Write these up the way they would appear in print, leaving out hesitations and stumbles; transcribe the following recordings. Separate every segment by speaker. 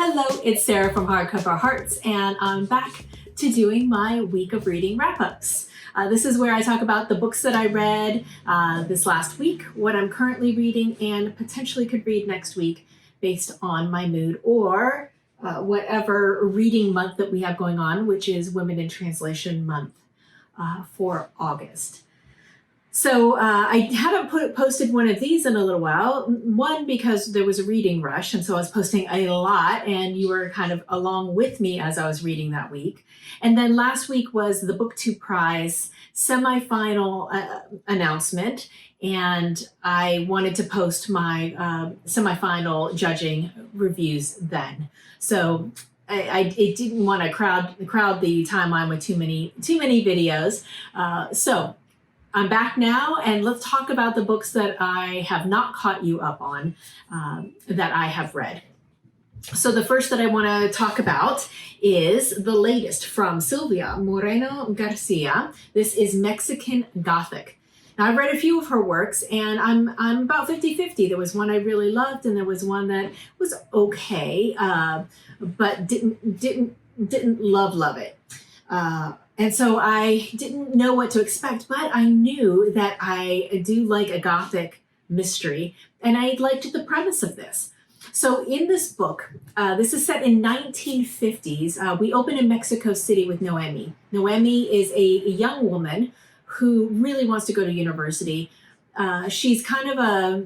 Speaker 1: Hello, it's Sarah from Hardcover Hearts, and I'm back to doing my week of reading wrap-ups. This is where I talk about the books that I read this last week, what I'm currently reading, and potentially could read next week based on my mood or whatever reading month that we have going on, which is Women in Translation Month for August. So I haven't posted one of these in a little while. One, because there was a reading rush, and so I was posting a lot, and you were kind of along with me as I was reading that week. And then last week was the Booktube Prize semifinal announcement, and I wanted to post my semifinal judging reviews then. So I didn't want to crowd the timeline with too many videos. So I'm back now, and let's talk about the books that I have not caught you up on that I have read. So the first that I want to talk about is the latest from Silvia, Moreno-Garcia. This is Mexican Gothic. Now, I've read a few of her works, and I'm about 50-50. There was one I really loved, and there was one that was okay, but didn't love it. And so I didn't know what to expect, but I knew that I do like a Gothic mystery, and I liked the premise of this. So in this book, this is set in 1950s. We open in Mexico City with Noemi. Noemi is a young woman who really wants to go to university. She's kind of a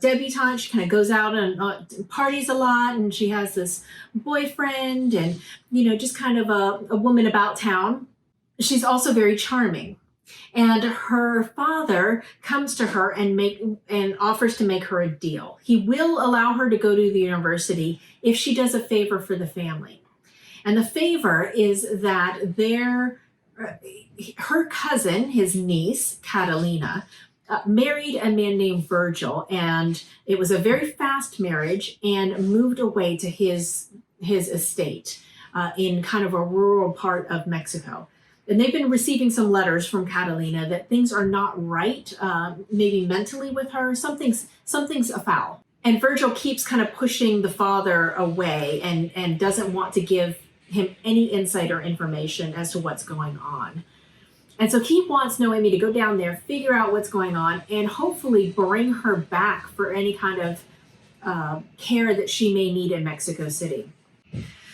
Speaker 1: debutante. She kind of goes out and parties a lot, and she has this boyfriend, and just kind of a woman about town. She's also very charming, and her father comes to her and offers to make her a deal. He will allow her to go to the university if she does a favor for the family, and the favor is that her cousin, his niece Catalina, married a man named Virgil, and it was a very fast marriage, and moved away to his estate in kind of a rural part of Mexico. And they've been receiving some letters from Catalina that things are not right, maybe mentally with her. Something's afoul. And Virgil keeps kind of pushing the father away and doesn't want to give him any insight or information as to what's going on. And so he wants Noemi to go down there, figure out what's going on, and hopefully bring her back for any kind of care that she may need in Mexico City.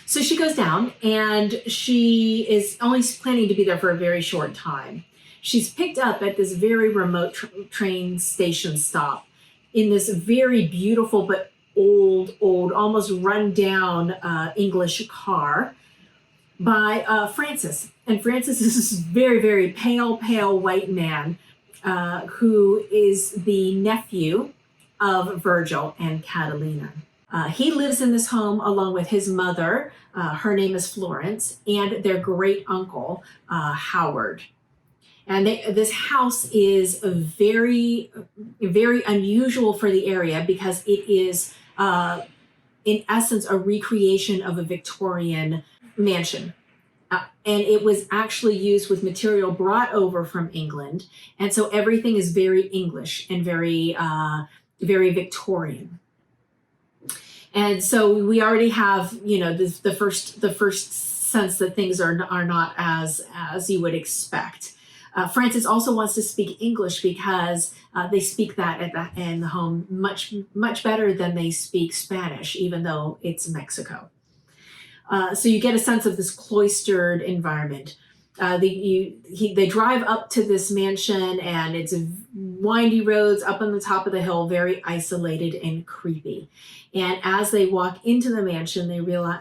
Speaker 1: So she goes down, and she is only planning to be there for a very short time. She's picked up at this very remote train station stop in this very beautiful but old, almost run down English car by Francis. And Francis is this very, very pale white man who is the nephew of Virgil and Catalina. He lives in this home along with his mother, her name is Florence, and their great uncle, Howard. And this house is very, very unusual for the area because it is, in essence, a recreation of a Victorian mansion. And it was actually used with material brought over from England. And so everything is very English and very Victorian. And so we already have, the first sense that things are not as you would expect. Francis also wants to speak English because they speak that in the home much better than they speak Spanish, even though it's Mexico. So you get a sense of this cloistered environment. They drive up to this mansion, and it's windy roads up on the top of the hill, very isolated and creepy. And as they walk into the mansion,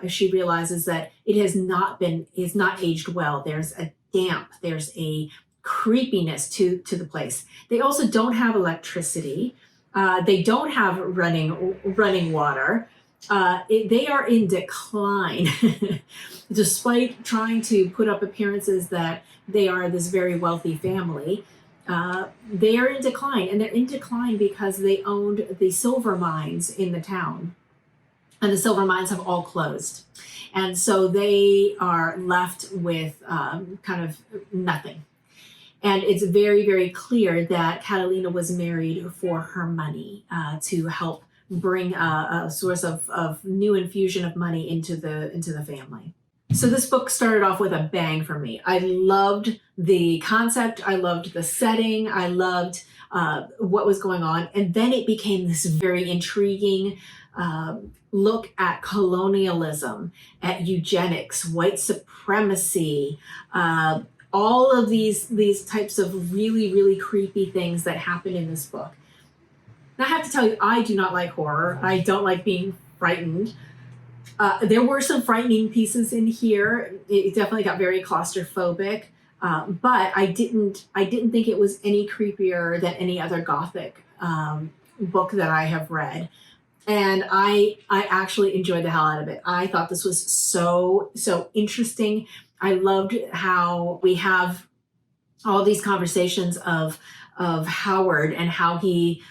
Speaker 1: she realizes that it is not aged well. There's a damp, there's a creepiness to the place. They also don't have electricity. They don't have running water. They are in decline, despite trying to put up appearances that they are this very wealthy family. They are in decline, and they're in decline because they owned the silver mines in the town, and the silver mines have all closed. And so they are left with kind of nothing. And it's very, very clear that Catalina was married for her money, to help bring a source of new infusion of money into the family. So this book started off with a bang for me. I loved the concept. I loved the setting. I loved what was going on. And then it became this very intriguing look at colonialism, at eugenics, white supremacy, all of these types of really, really creepy things that happen in this book. Now, I have to tell you, I do not like horror. I don't like being frightened. There were some frightening pieces in here. It definitely got very claustrophobic, but I didn't think it was any creepier than any other Gothic book that I have read. And I actually enjoyed the hell out of it. I thought this was so interesting. I loved how we have all these conversations of Howard and how he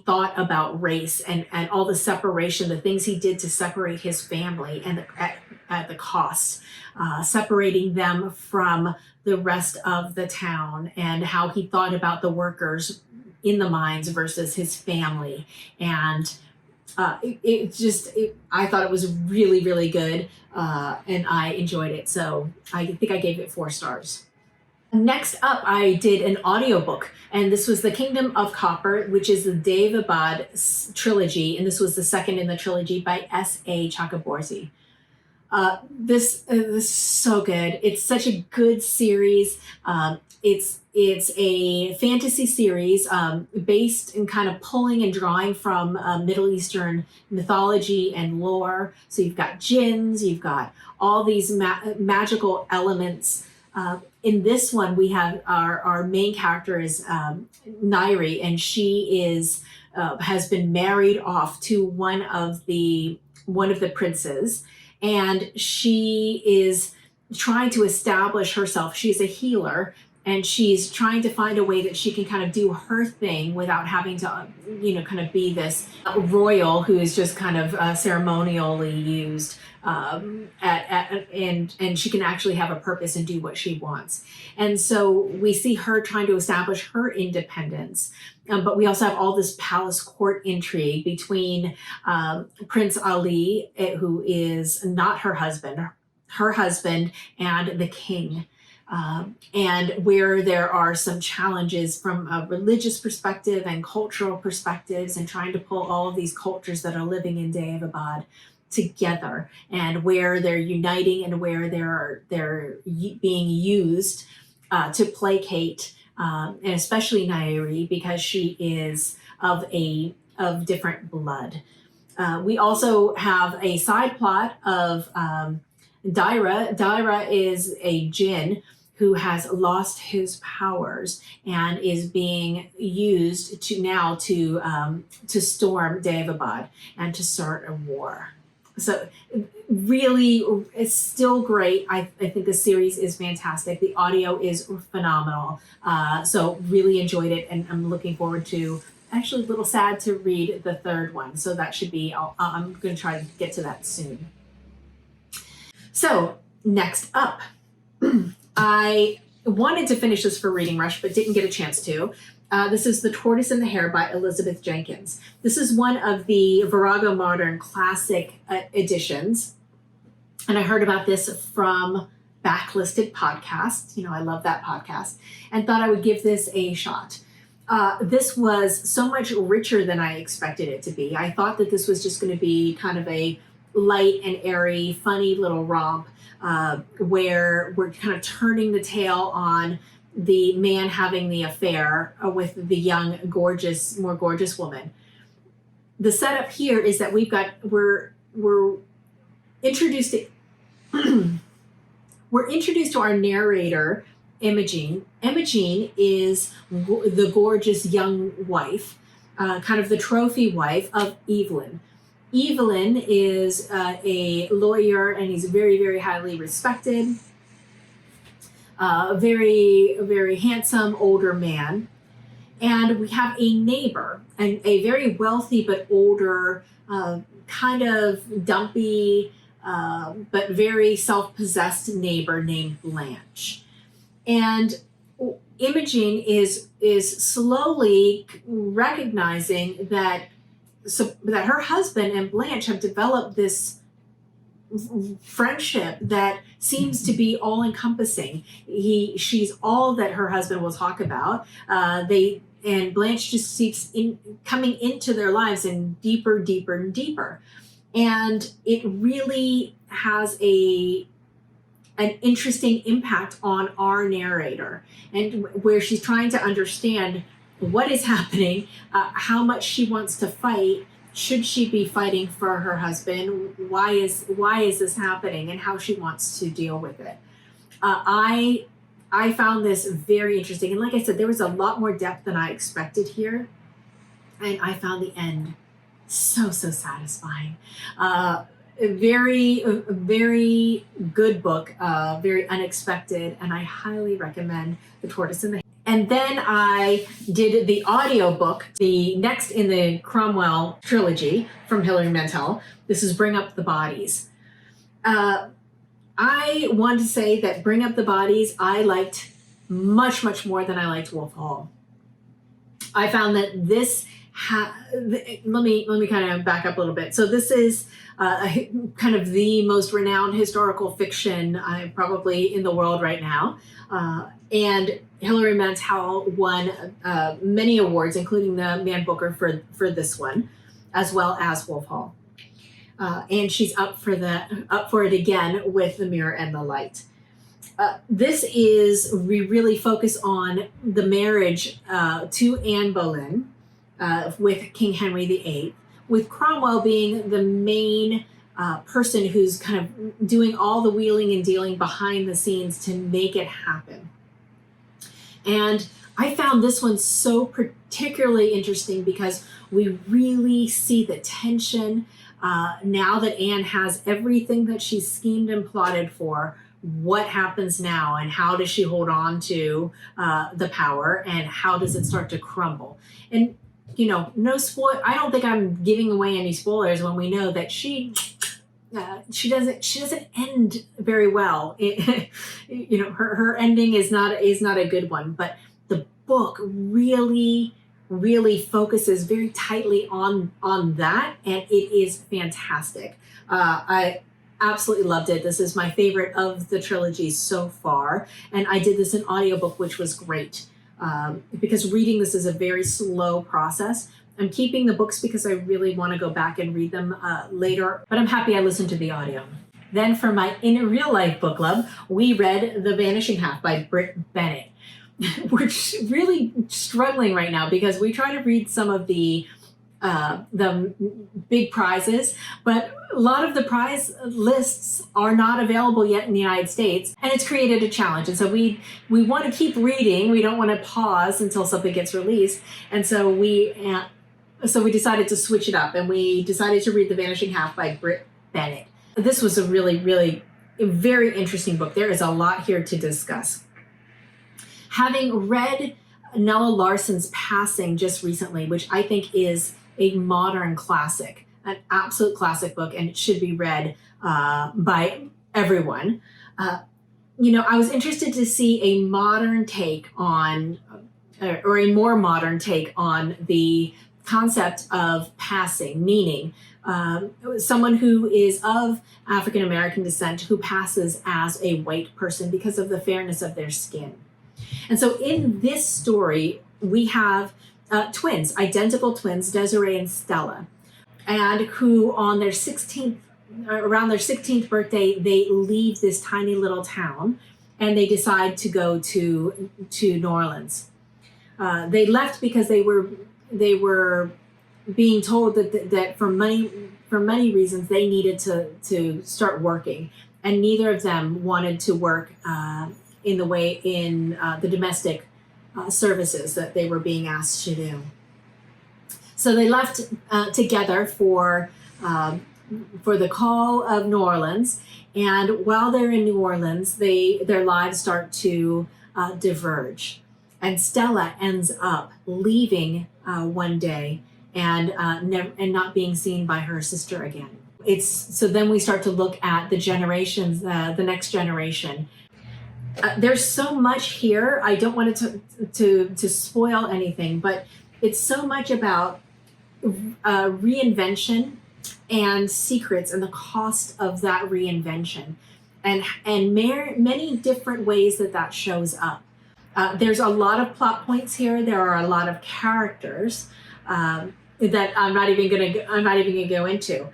Speaker 1: thought about race and all the separation, the things he did to separate his family and at the cost, separating them from the rest of the town, and how he thought about the workers in the mines versus his family. And I thought it was really, really good, and I enjoyed it. So I think I gave it 4 stars. Next up, I did an audiobook, and this was The Kingdom of Copper, which is the Daevabad trilogy, and this was the second in the trilogy by S.A. Chakraborty. This is so good. It's such a good series. It's a fantasy series based in kind of pulling and drawing from Middle Eastern mythology and lore. So you've got jinns, you've got all these magical elements. In this one, we have our main character is Nairi, and she is has been married off to one of the princes, and she is trying to establish herself. She's a healer, and she's trying to find a way that she can kind of do her thing without having to, kind of be this royal who is just kind of ceremonially used. And she can actually have a purpose and do what she wants. And so we see her trying to establish her independence. But we also have all this palace court intrigue between Prince Ali, who is not her husband, and the king. And where there are some challenges from a religious perspective and cultural perspectives, and trying to pull all of these cultures that are living in Daevabad together, and where they're uniting and where they're being used to placate, and especially Nairi, because she is of different blood. We also have a side plot of Daira. Daira is a jinn who has lost his powers and is being used to storm Daevabad and to start a war. So really, it's still great. I think the series is fantastic. The audio is phenomenal. So really enjoyed it, and I'm looking forward to, actually a little sad to read the third one. So that should be, I'm going to try to get to that soon. So next up, I wanted to finish this for Reading Rush, but didn't get a chance to. This is The Tortoise and the Hare by Elizabeth Jenkins. This is one of the Virago Modern classic editions. And I heard about this from Backlisted Podcast. I love that podcast, and thought I would give this a shot. This was so much richer than I expected it to be. I thought that this was just going to be kind of a light and airy, funny little romp, where we're kind of turning the tale on the man having the affair with the young, more gorgeous woman. The setup here is that we're introduced to we're introduced to our narrator, Imogen. Imogen is the gorgeous young wife, kind of the trophy wife of Evelyn. Evelyn is a lawyer, and he's very, very highly respected. Very, very handsome older man. And we have a neighbor, and a very wealthy but older, kind of dumpy, but very self-possessed neighbor named Blanche. And Imogen is slowly recognizing that so that her husband and Blanche have developed this friendship that seems to be all encompassing. She's all that her husband will talk about. And Blanche just keeps coming into their lives and deeper, deeper, and deeper. And it really has an interesting impact on our narrator, and where she's trying to understand what is happening, how much she wants to fight. Should she be fighting for her husband? Why is this happening, and how she wants to deal with it? I found this very interesting, and like I said, there was a lot more depth than I expected here, and I found the end so satisfying. Very good book, very unexpected, and I highly recommend The Tortoise and the Hare. And then I did the audiobook, the next in the Cromwell trilogy from Hilary Mantel. This is Bring Up the Bodies. I want to say that Bring Up the Bodies I liked much more than I liked Wolf Hall. I found that this let me kind of back up a little bit. So this is kind of the most renowned historical fiction probably in the world right now. And Hilary Mantel won many awards, including the Man Booker for this one, as well as Wolf Hall. And she's up for it again with The Mirror and the Light. This is, we really focus on the marriage to Anne Boleyn with King Henry VIII, with Cromwell being the main person who's kind of doing all the wheeling and dealing behind the scenes to make it happen. And I found this one so particularly interesting because we really see the tension now that Anne has everything that she's schemed and plotted for. What happens now, and how does she hold on to the power, and how does it start to crumble? And no spoil. I don't think I'm giving away any spoilers when we know that she doesn't end very well. Her ending is not a good one. But the book really focuses very tightly on that, and it is fantastic. I absolutely loved it. This is my favorite of the trilogy so far, and I did this in audiobook, which was great. Because reading this is a very slow process. I'm keeping the books because I really want to go back and read them later, but I'm happy I listened to the audio. Then for my In Real Life book club, we read The Vanishing Half by Brit. We're really struggling right now because we try to read some of the big prizes, but a lot of the prize lists are not available yet in the United States, and it's created a challenge. And so we want to keep reading. We don't want to pause until something gets released. And so we decided to switch it up, and we decided to read The Vanishing Half by Bennett. This was a really very interesting book. There is a lot here to discuss. Having read Nella Larsen's Passing just recently, which I think is a modern classic, an absolute classic book, and it should be read by everyone. I was interested to see a modern take on, or a more modern take on the concept of passing, meaning someone who is of African American descent who passes as a white person because of the fairness of their skin. And so in this story, we have twins, identical twins, Desiree and Stella, and who on their 16th, around their 16th birthday, they leave this tiny little town and they decide to go to New Orleans. They left because they were being told that for money reasons they needed to start working, and neither of them wanted to work in the domestic services that they were being asked to do. So they left together for the call of New Orleans, and while they're in New Orleans, their lives start to diverge. And Stella ends up leaving one day and not being seen by her sister again. So then we start to look at the generations, the next generation. There's so much here. I don't want to spoil anything, but it's so much about reinvention and secrets and the cost of that reinvention, and many different ways that shows up. There's a lot of plot points here. There are a lot of characters that I'm not even gonna go into.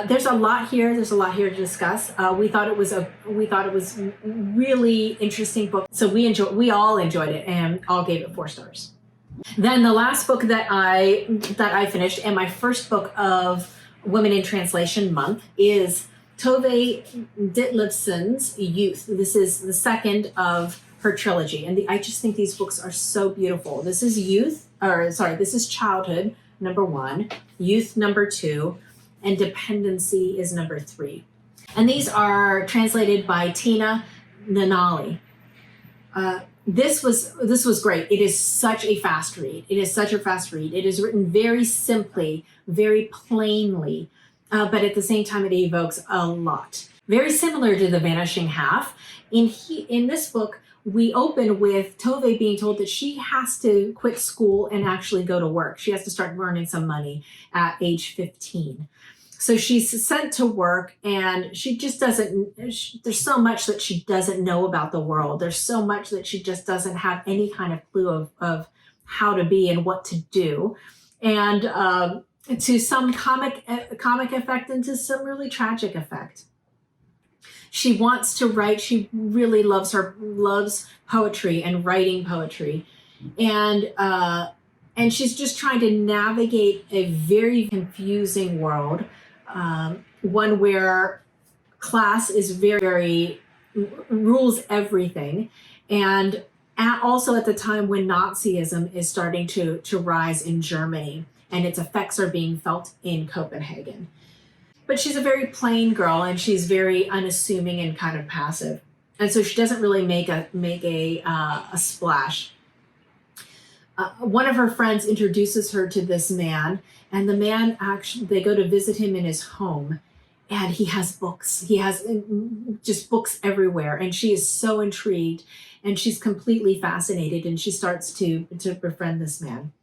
Speaker 1: There's a lot here. There's a lot here to discuss. We thought it was really interesting book. So we all enjoyed it and all gave it 4 stars. Then the last book that I finished, and my first book of Women in Translation Month, is Tove Ditlevsen's Youth. This is the second of her trilogy, and I just think these books are so beautiful. This is this is Childhood, number 1, Youth, number 2, and Dependency is number 3. And these are translated by Tina Nunnally. This was great. It is such a fast read. It is written very simply, very plainly, but at the same time it evokes a lot. Very similar to The Vanishing Half. In this book, we open with Tove being told that she has to quit school and actually go to work. She has to start earning some money at age 15. So she's sent to work, and she just there's so much that she doesn't know about the world. There's so much that she just doesn't have any kind of clue of how to be and what to do. And to some comic effect and to some really tragic effect. She wants to write. She really loves poetry and writing poetry. And she's just trying to navigate a very confusing world. One where class is very rules everything, and also at the time when Nazism is starting to rise in Germany, and its effects are being felt in Copenhagen. But she's a very plain girl, and she's very unassuming and kind of passive, and so she doesn't really make a splash. One of her friends introduces her to this man, and the man they go to visit him in his home, and he has books. He has just books everywhere, and she is so intrigued, and she's completely fascinated, and she starts to befriend this man.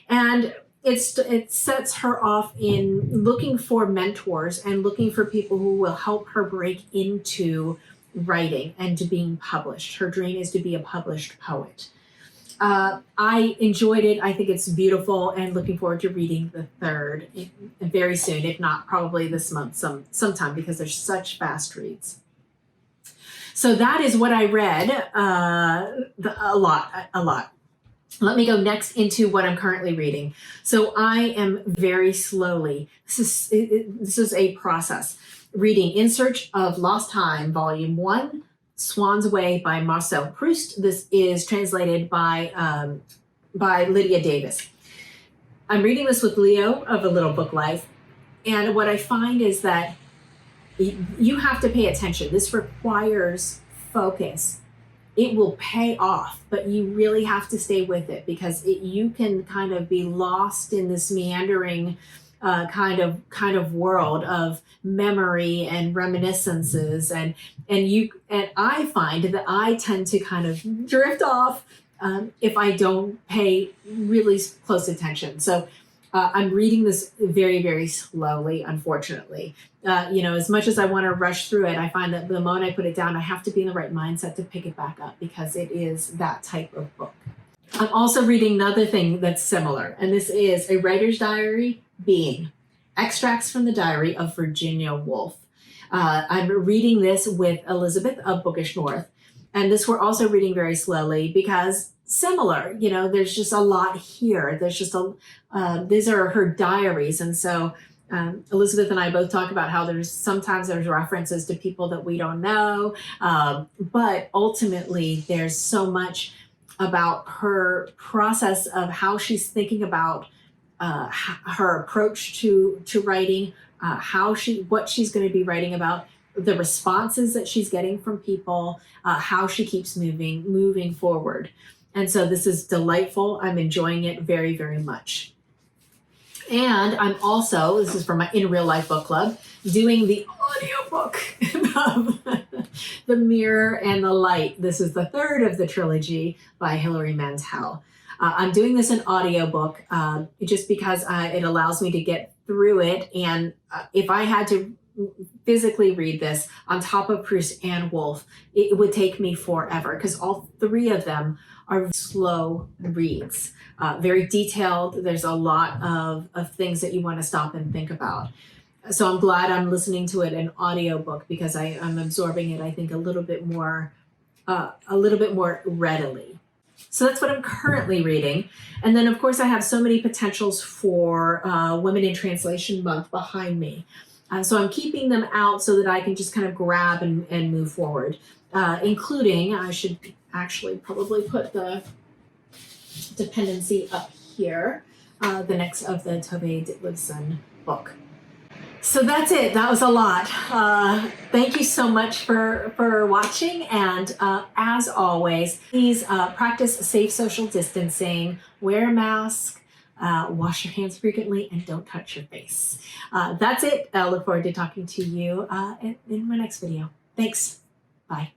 Speaker 1: And it sets her off in looking for mentors and looking for people who will help her break into writing and to being published. Her dream is to be a published poet. I enjoyed it. I think it's beautiful, and looking forward to reading the third very soon, if not probably this month sometime, because they're such fast reads. So that is what I read, a lot. Let me go next into what I'm currently reading. So I am very slowly, this is a process, reading In Search of Lost Time, Volume 1, Swann's Way by Marcel Proust. This is translated by Lydia Davis. I'm reading this with Leo of A Little Book Life, and what I find is that you have to pay attention. This requires focus. It will pay off, but you really have to stay with it, because you can kind of be lost in this meandering kind of world of memory and reminiscences, and I find that I tend to kind of drift off if I don't pay really close attention. So I'm reading this very, very slowly, unfortunately. As much as I want to rush through it, I find that the moment I put it down, I have to be in the right mindset to pick it back up, because it is that type of book. I'm also reading another thing that's similar, and this is A Writer's Diary, Being, Extracts from the Diary of Virginia Woolf. I'm reading this with Elizabeth of Bookish North, and this we're also reading very slowly, because similar, there's just a lot here. There's just these are her diaries, and so Elizabeth and I both talk about how sometimes there's references to people that we don't know, but ultimately there's so much about her process of how she's thinking about her approach to writing, what she's going to be writing about, the responses that she's getting from people, how she keeps moving forward. And so this is delightful. I'm enjoying it very, very much. And I'm also, this is for my In Real Life book club, doing the audiobook of The Mirror and the Light. This is the third of the trilogy by Hilary Mantel. I'm doing this in audiobook just because it allows me to get through it. And if I had to physically read this on top of Proust and Woolf, it would take me forever because all three of them are slow reads, very detailed. There's a lot of things that you want to stop and think about. So I'm glad I'm listening to it in audiobook because I'm absorbing it, I think, a little bit more readily. So that's what I'm currently reading. And then, of course, I have so many potentials for Women in Translation Month behind me. So I'm keeping them out so that I can just kind of grab and move forward, including, I should actually probably put the dependency up here, the next of the Tove Ditlevsen book. So that's it. That was a lot. Thank you so much for watching. And as always, please practice safe social distancing, wear a mask, wash your hands frequently, and don't touch your face. That's it. I look forward to talking to you in my next video. Thanks. Bye.